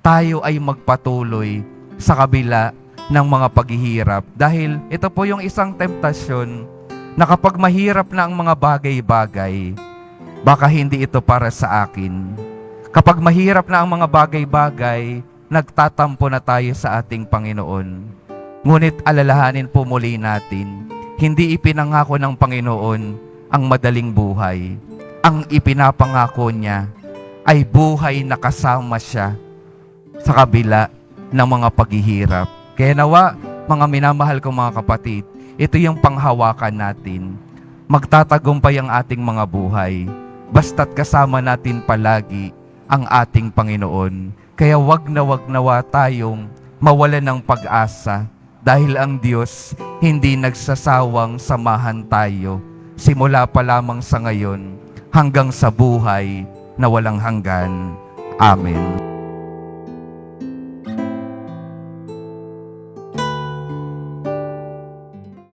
tayo ay magpatuloy sa kabila ng mga paghihirap. Dahil ito po yung isang temptasyon na kapag mahirap na ang mga bagay-bagay, baka hindi ito para sa akin. Kapag mahirap na ang mga bagay-bagay, nagtatampo na tayo sa ating Panginoon. Ngunit alalahanin po muli natin, hindi ipinangako ng Panginoon ang madaling buhay. Ang ipinapangako niya ay buhay na kasama siya sa kabila ng mga paghihirap. Kaya nawa, mga minamahal kong mga kapatid, ito yung panghawakan natin. Magtatagumpay ang ating mga buhay, basta't kasama natin palagi ang ating Panginoon. Kaya wag nawa tayong mawalan ng pag-asa dahil ang Diyos hindi nagsasawang samahan tayo simula pa lamang sa ngayon hanggang sa buhay na walang hanggan. Amen.